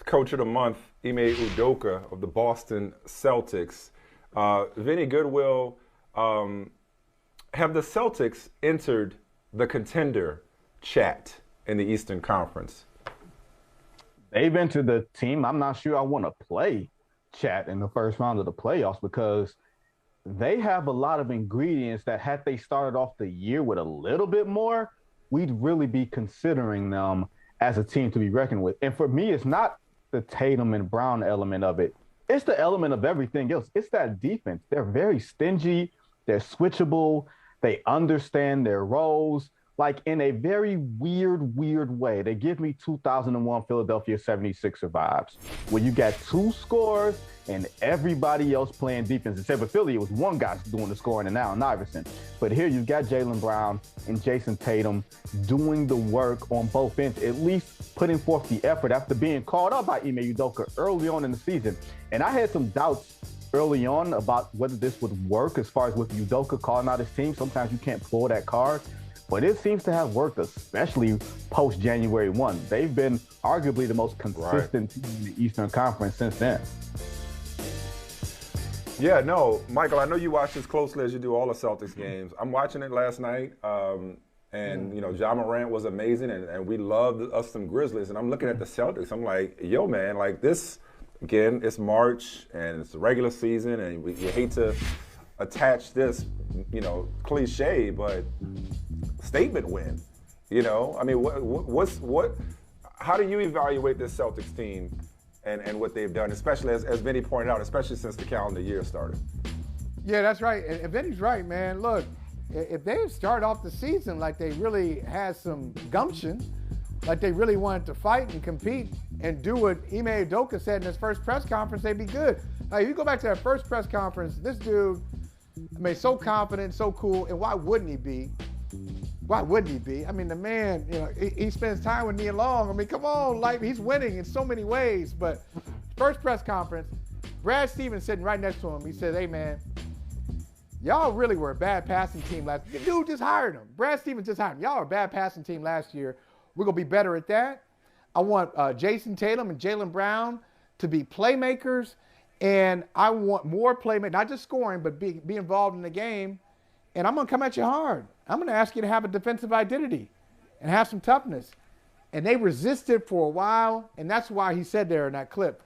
Coach of the Month, Ime Udoka of the Boston Celtics. Vinny Goodwill, have the Celtics entered the contender chat in the Eastern Conference? They've entered the team. I'm not sure I want to play chat in the first round of the playoffs because they have a lot of ingredients that had they started off the year with a little bit more, we'd really be considering them as a team to be reckoned with. And for me, it's not the Tatum and Brown element of it. It's the element of everything else. It's that defense. They're very stingy. They're switchable. They understand their roles, like in a very weird way. They give me 2001 Philadelphia 76er vibes, where you got two scorers and everybody else playing defense. Except for Philly, it was one guy doing the scoring and Allen Iverson. But here you've got Jaylen Brown and Jason Tatum doing the work on both ends, at least putting forth the effort after being called up by Ime Udoka early on in the season. And I had some doubts early on about whether this would work as far as with Udoka calling out his team. Sometimes you can't pull that card. But it seems to have worked, especially post-January 1. They've been arguably the most consistent team in the Eastern Conference since then. Yeah, no, Michael, I know you watch this closely as you do all the Celtics games. I'm watching it last night, and, you know, Ja Morant was amazing, and we loved us some Grizzlies. And I'm looking at the Celtics. I'm like, yo, man, like this, again, it's March, and it's the regular season, and you hate to attach this, you know, cliche, but statement win. You know, I mean, how do you evaluate this Celtics team and what they've done, especially as Vinny pointed out, especially since the calendar year started? Yeah, that's right. And Vinny's right, man. Look, if they start off the season like they really had some gumption, like they really wanted to fight and compete and do what Ime Udoka said in his first press conference, they'd be good. Like, if you go back to that first press conference, this dude, I mean, so confident, so cool, and why wouldn't he be? Why wouldn't he be? I mean, the man, you know, he spends time with Nia Long. I mean, come on, like, he's winning in so many ways. But first press conference, Brad Stevens sitting right next to him. He said, hey, man, y'all really were a bad passing team last year. The dude just hired him. Brad Stevens just hired him. Y'all were a bad passing team last year. We're going to be better at that. I want Jason Tatum and Jaylen Brown to be playmakers. And I want more playmakers, not just scoring, but be involved in the game. And I'm going to come at you hard. I'm going to ask you to have a defensive identity and have some toughness. And they resisted for a while, and that's why he said there in that clip,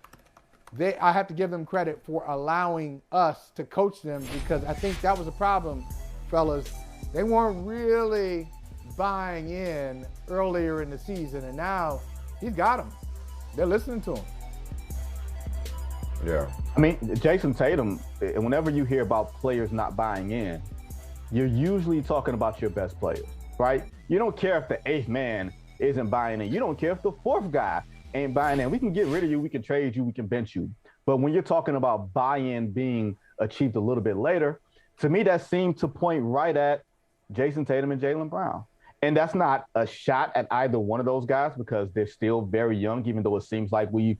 I have to give them credit for allowing us to coach them, because I think that was a problem, fellas. They weren't really buying in earlier in the season, and now he's got them. They're listening to him. Yeah. I mean, Jason Tatum, whenever you hear about players not buying in, you're usually talking about your best players, right? You don't care if the eighth man isn't buying in. You don't care if the fourth guy ain't buying in. We can get rid of you. We can trade you. We can bench you. But when you're talking about buy-in being achieved a little bit later, to me, that seemed to point right at Jason Tatum and Jaylen Brown. And that's not a shot at either one of those guys, because they're still very young, even though it seems like we've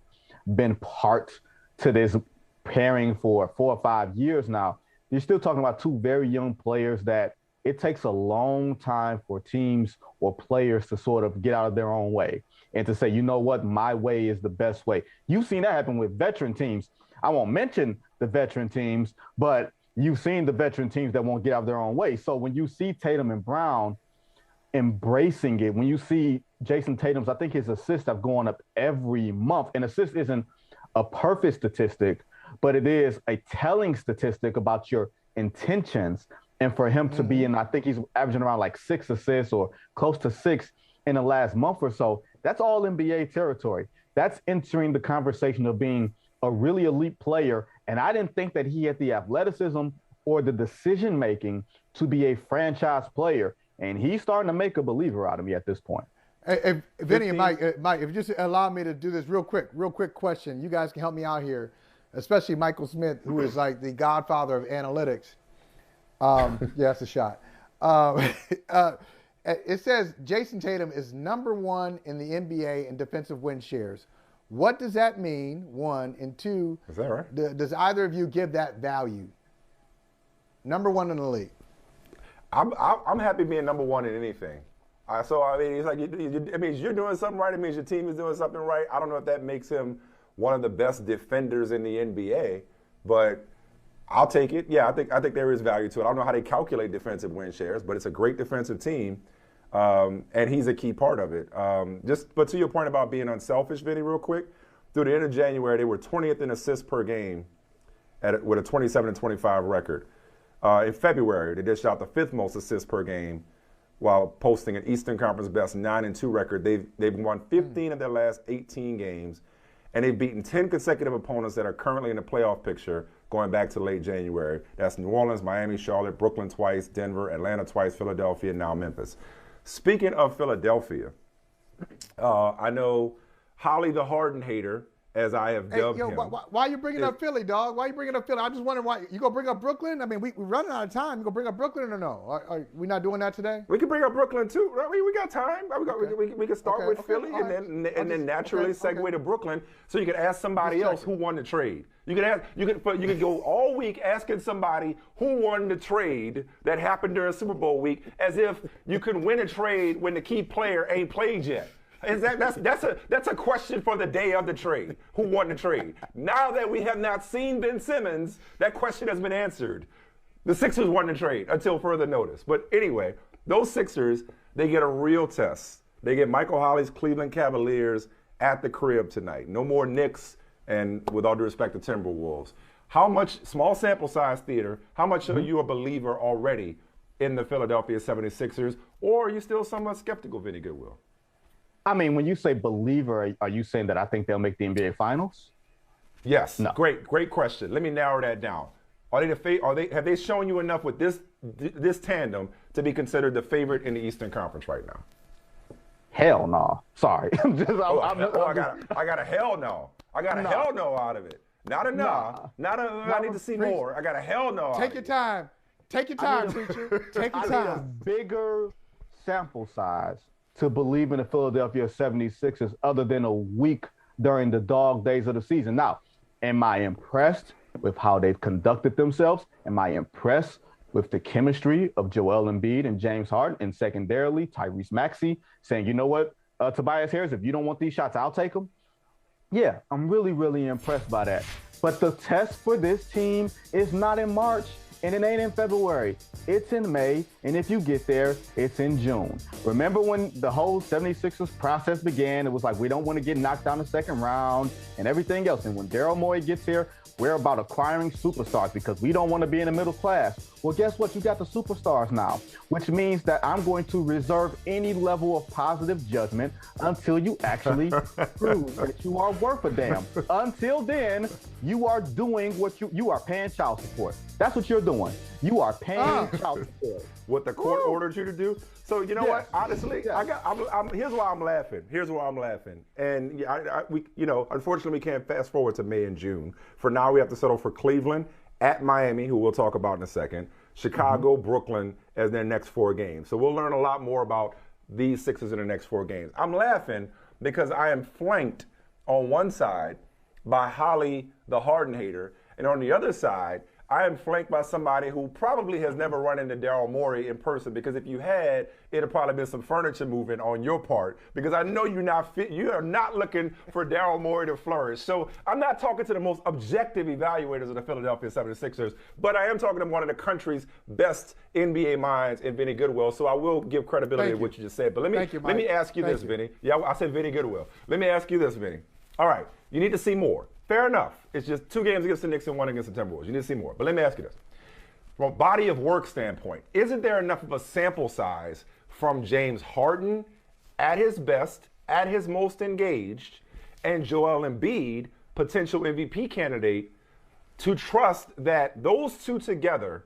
been part to this pairing for 4 or 5 years now. You're still talking about two very young players that it takes a long time for teams or players to sort of get out of their own way and to say, you know what, my way is the best way. You've seen that happen with veteran teams. I won't mention the veteran teams, but you've seen the veteran teams that won't get out of their own way. So when you see Tatum and Brown embracing it, when you see Jason Tatum's, I think his assists have gone up every month. And assist isn't a perfect statistic, but it is a telling statistic about your intentions. And for him to be in, I think he's averaging around like 6 assists or close to 6 in the last month or so. That's all NBA territory. That's entering the conversation of being a really elite player. And I didn't think that he had the athleticism or the decision-making to be a franchise player. And he's starting to make a believer out of me at this point. Hey, Vinny and Mike, if you just allow me to do this real quick question. You guys can help me out here, especially Michael Smith, who is like the godfather of analytics. Yeah, that's a shot. It says Jason Tatum is #1 in the NBA in defensive win shares. What does that mean, one? And two, is that right? Does either of you give that value? #1 in the league. I'm happy being #1 in anything. So I mean, it's like it means you're doing something right. It means your team is doing something right. I don't know if that makes him one of the best defenders in the NBA, but I'll take it. Yeah, I think there is value to it. I don't know how they calculate defensive win shares, but it's a great defensive team, and he's a key part of it. But to your point about being unselfish, Vinny, real quick, through the end of January, they were 20th in assists per game with a 27-25 record. In February, they dished out the 5th most assists per game while posting an Eastern Conference best 9-2 record. They've won 15 of their last 18 games, and they've beaten 10 consecutive opponents that are currently in the playoff picture going back to late January. That's New Orleans, Miami, Charlotte, Brooklyn twice, Denver, Atlanta twice, Philadelphia, and now Memphis. Speaking of Philadelphia, I know Holly the Harden hater, as I have dubbed him. Why are you bringing up Philly, dog? Why are you bringing up Philly? I just wondering why. You going to bring up Brooklyn? I mean, we're running out of time. You going to bring up Brooklyn or no? Are we not doing that today? We can bring up Brooklyn, too. I mean, we got time. We can start with Philly and then naturally segue to Brooklyn so you can ask somebody else who won the trade. You could go all week asking somebody who won the trade that happened during Super Bowl week as if you could win a trade when the key player ain't played yet. That's a question for the day of the trade. Who won the trade? Now that we have not seen Ben Simmons, that question has been answered. The Sixers won the trade until further notice. But anyway, those Sixers, they get a real test. They get Michael Holly's Cleveland Cavaliers at the crib tonight. No more Knicks and, with all due respect, the Timberwolves. How much, small sample size theater, how much are you a believer already in the Philadelphia 76ers? Or are you still somewhat skeptical, Vinny Goodwill? I mean, when you say believer, are you saying that I think they'll make the NBA Finals? Yes. No. Great question. Let me narrow that down. Have they shown you enough with this tandem to be considered the favorite in the Eastern Conference right now? Hell no. Sorry. I got a hell no. I got a hell no out of it. Not a nah. I need to see more. I got a hell no. Take your time. Take your time, preacher. Take your time. I need a bigger sample size to believe in the Philadelphia 76ers other than a week during the dog days of the season. Now, am I impressed with how they've conducted themselves? Am I impressed with the chemistry of Joel Embiid and James Harden? And secondarily, Tyrese Maxey saying, you know what, Tobias Harris, if you don't want these shots, I'll take them. Yeah, I'm really, really impressed by that. But the test for this team is not in March. And it ain't in February. It's in May, and if you get there, it's in June. Remember when the whole 76ers process began? It was like, we don't want to get knocked down the second round and everything else. And when Daryl Morey gets here, we're about acquiring superstars because we don't want to be in the middle class. Well, guess what? You got the superstars now, which means that I'm going to reserve any level of positive judgment until you actually prove that you are worth a damn. Until then, you are doing what you are paying child support. That's what you're doing. You are paying child support. What the court ordered you to do. So you know what? Honestly, here's why I'm laughing. And unfortunately, we can't fast forward to May and June. For now, we have to settle for Cleveland at Miami, who we'll talk about in a second. Chicago, Brooklyn as their next 4 games. So we'll learn a lot more about these Sixers in the next 4 games. I'm laughing because I am flanked on one side by Holly, the Harden hater, and on the other side, I am flanked by somebody who probably has never run into Daryl Morey in person, because if you had, it'd have probably been some furniture moving on your part, because I know you are not looking for Daryl Morey to flourish. So I'm not talking to the most objective evaluators of the Philadelphia 76ers, but I am talking to one of the country's best NBA minds in Vinny Goodwill, so I will give credibility to what you just said. But let me ask you this, Vinny. Yeah, I said Vinny Goodwill. Let me ask you this, Vinny. All right, you need to see more. Fair enough. It's just 2 games against the Knicks and 1 against the Timberwolves. You need to see more. But let me ask you this. From a body of work standpoint, isn't there enough of a sample size from James Harden at his best, at his most engaged, and Joel Embiid, potential MVP candidate, to trust that those two together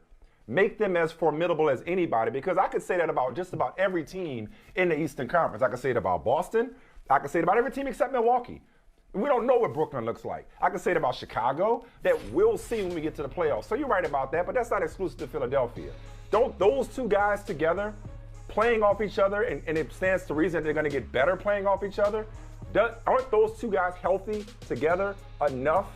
make them as formidable as anybody? Because I could say that about just about every team in the Eastern Conference. I could say it about Boston. I could say it about every team except Milwaukee. We don't know what Brooklyn looks like. I can say it about Chicago, that we'll see when we get to the playoffs. So you're right about that, but that's not exclusive to Philadelphia. Don't those 2 guys together playing off each other, and it stands to reason that they're going to get better playing off each other, aren't those 2 guys healthy together enough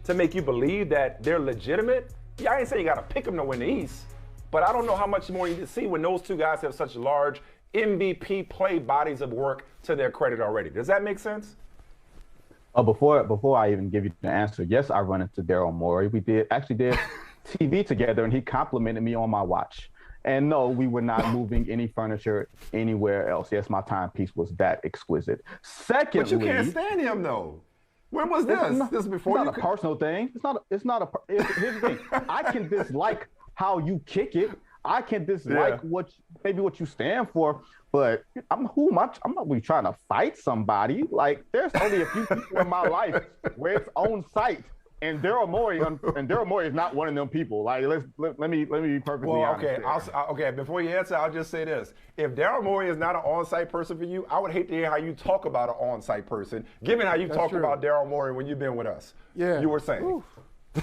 to make you believe that they're legitimate? Yeah, I ain't saying you got to pick them to win the East, but I don't know how much more you need to see when those 2 guys have such large MVP play bodies of work to their credit already. Does that make sense? Before I even give you the answer, yes, I run into Daryl Morey. We did TV together, and he complimented me on my watch. And no, we were not moving any furniture anywhere else. Yes, my timepiece was that exquisite. Secondly, but you can't stand him though. When was this? This is before it's not a personal thing. Here's the thing. I can dislike how you kick it. I can dislike what you stand for, but I'm not really trying to fight somebody. Like, there's only a few people in my life where it's on site, and Daryl Morey is not one of them people. Like, let me be perfectly honest. Okay. Before you answer, I'll just say this: if Daryl Morey is not an on-site person for you, I would hate to hear how you talk about an on-site person, given how you talk about Daryl Morey when you've been with us. Yeah, you were saying. Oof.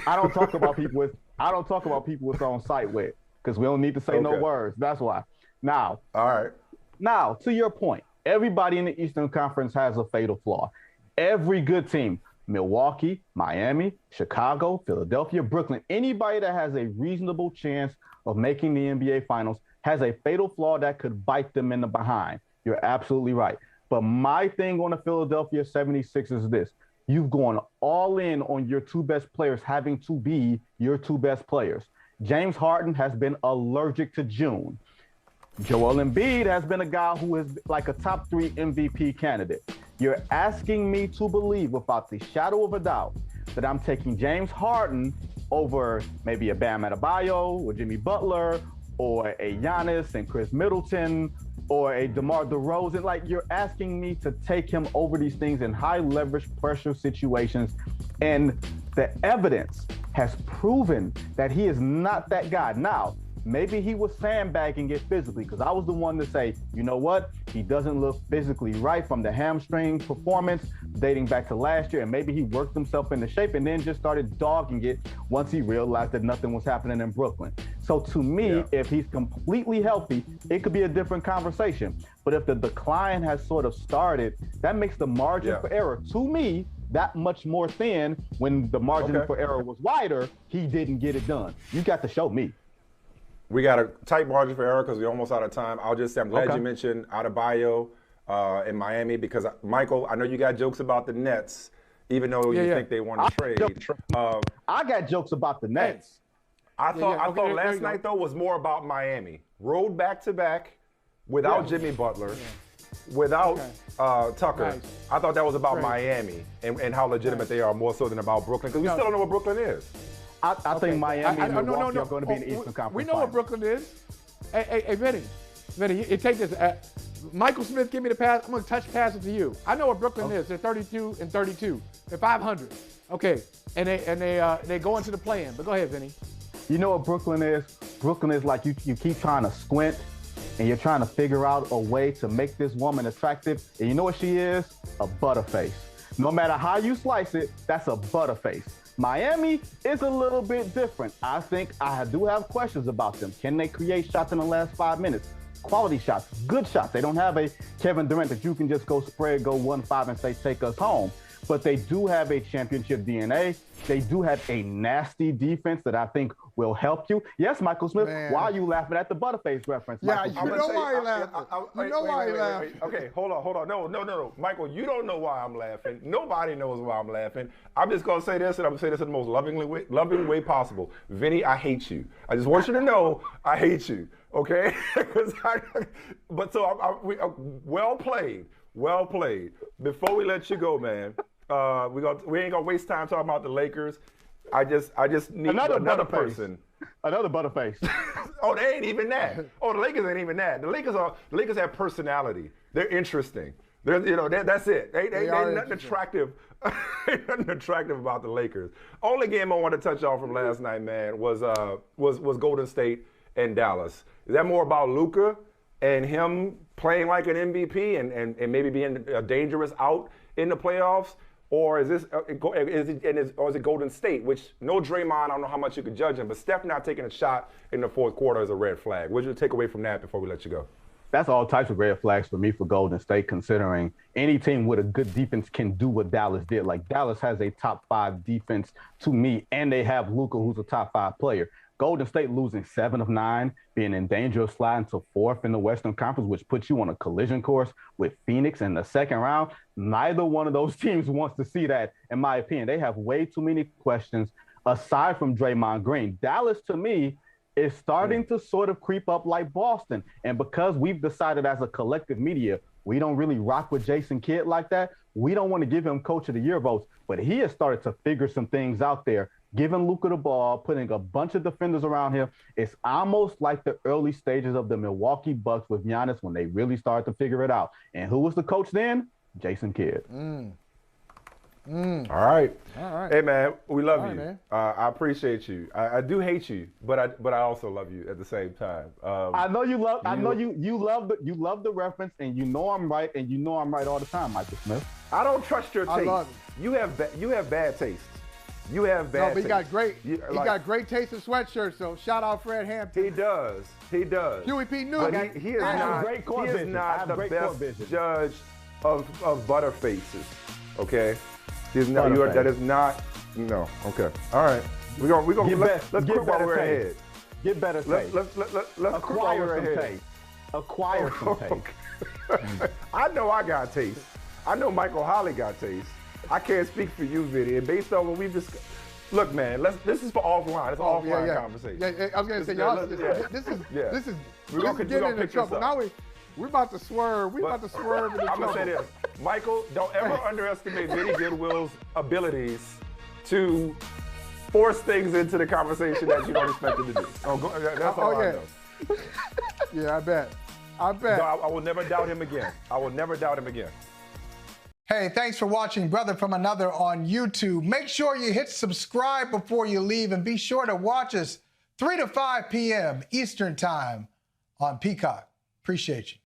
I don't talk about people with on site with, because we don't need to say no words. That's why. Now, all right. Now, to your point, everybody in the Eastern Conference has a fatal flaw. Every good team, Milwaukee, Miami, Chicago, Philadelphia, Brooklyn, anybody that has a reasonable chance of making the NBA Finals has a fatal flaw that could bite them in the behind. You're absolutely right. But my thing on the Philadelphia 76ers is this: you've gone all in on your two best players having to be your two best players. James Harden has been allergic to June. Joel Embiid has been a guy who is like a top 3 MVP candidate. You're asking me to believe without the shadow of a doubt that I'm taking James Harden over maybe a Bam Adebayo or Jimmy Butler or a Giannis and Chris Middleton or a DeMar DeRozan. Like, you're asking me to take him over these things in high leverage pressure situations. And the evidence has proven that he is not that guy. Now, maybe he was sandbagging it physically, because I was the one to say, you know what? He doesn't look physically right from the hamstring performance dating back to last year. And maybe he worked himself into shape and then just started dogging it once he realized that nothing was happening in Brooklyn. So to me, if he's completely healthy, it could be a different conversation. But if the decline has sort of started, that makes the margin for error, to me, that much more thin. When the margin for error was wider, he didn't get it done. You got to show me. We got a tight margin for error because we're almost out of time. I'll just say I'm glad you mentioned Adebayo in Miami, because, Michael, I know you got jokes about the Nets, even though you think they want to trade. I got jokes about the Nets. I thought last night, though, was more about Miami. Road back-to-back without Jimmy Butler, without Tucker. Nice. I thought that was about Miami and how legitimate they are, more so than about Brooklyn, because we still don't know what Brooklyn is. I think Miami and Milwaukee are going to be in the Eastern Conference. We know what Brooklyn is. Hey, Vinny, you take this. Michael Smith, give me the pass. I'm going to touch pass it to you. I know what Brooklyn is. They're 32-32. They're 500. Okay, and they go into the play-in. But go ahead, Vinny. You know what Brooklyn is? Brooklyn is like you keep trying to squint, and you're trying to figure out a way to make this woman attractive. And you know what she is? A butterface. No matter how you slice it, that's a butterface. Miami is a little bit different. I think I do have questions about them. Can they create shots in the last 5 minutes? Quality shots, good shots. They don't have a Kevin Durant that you can just go spread, go 1-5 and say, take us home. But they do have a championship DNA. They do have a nasty defense that I think will help you. Yes, Michael Smith, why are you laughing at the Butterface reference? Yeah, you know why you're laughing. You know why you're laughing. Okay, hold on. No. Michael, you don't know why I'm laughing. Nobody knows why I'm laughing. I'm just going to say this, and I'm going to say this in the most loving way possible. Vinny, I hate you. I just want you to know I hate you, okay? Well played. Well played. Before we let you go, man, we ain't gonna waste time talking about the Lakers. I just need another person. Another butterface. Oh, they ain't even that. Oh, the Lakers ain't even that. The Lakers have personality. They're interesting. That's it. They're nothing attractive. Nothing attractive about the Lakers. Only game I want to touch on from last night, man, was Golden State and Dallas. Is that more about Luka and him playing like an MVP and maybe being a dangerous out in the playoffs? Or is it Golden State, which no Draymond, I don't know how much you could judge him, but Steph not taking a shot in the fourth quarter is a red flag. What did you take away from that before we let you go? That's all types of red flags for me for Golden State, considering any team with a good defense can do what Dallas did. Like, Dallas has a top 5 defense to me, and they have Luka, who's a top 5 player. Golden State losing 7 of 9, being in danger of sliding to 4th in the Western Conference, which puts you on a collision course with Phoenix in the second round. Neither one of those teams wants to see that, in my opinion. They have way too many questions aside from Draymond Green. Dallas, to me, is starting to sort of creep up like Boston. And because we've decided as a collective media, we don't really rock with Jason Kidd like that, we don't want to give him Coach of the Year votes. But he has started to figure some things out there, giving Luka the ball, putting a bunch of defenders around him. It's almost like the early stages of the Milwaukee Bucks with Giannis when they really started to figure it out. And who was the coach then? Jason Kidd. All right. Hey, man, we love you. Man. I appreciate you. I do hate you, but I also love you at the same time. I know you love. I know you love the reference, and you know I'm right, and you know I'm right all the time, Michael Smith. I don't trust your taste. You have bad taste. You have bad. No, but he got taste. he got great taste in sweatshirts. So shout out Fred Hampton. He does. Huey P. Newton. He is not the best judge of butterfaces. Okay. He's not. That is not. No. Okay. All right. We're gonna let's quit while we're ahead. Get better taste. Let's acquire some taste. Acquire some taste. I know I got taste. I know Michael Holley got taste. I can't speak for you, Vinny. And based on what we've discussed, look, man. This is for offline. It's an offline conversation. Yeah, I was gonna say, y'all. This is we're gonna getting into trouble. Now we're about to swerve. We're about to swerve into trouble. I'm gonna say this, Michael. Don't ever underestimate Vinny Goodwill's abilities to force things into the conversation that you don't expect him to do. That's all I know. Yeah, I bet. No, I will never doubt him again. I will never doubt him again. Hey, thanks for watching Brother from Another on YouTube. Make sure you hit subscribe before you leave, and be sure to watch us 3 to 5 p.m. Eastern Time on Peacock. Appreciate you.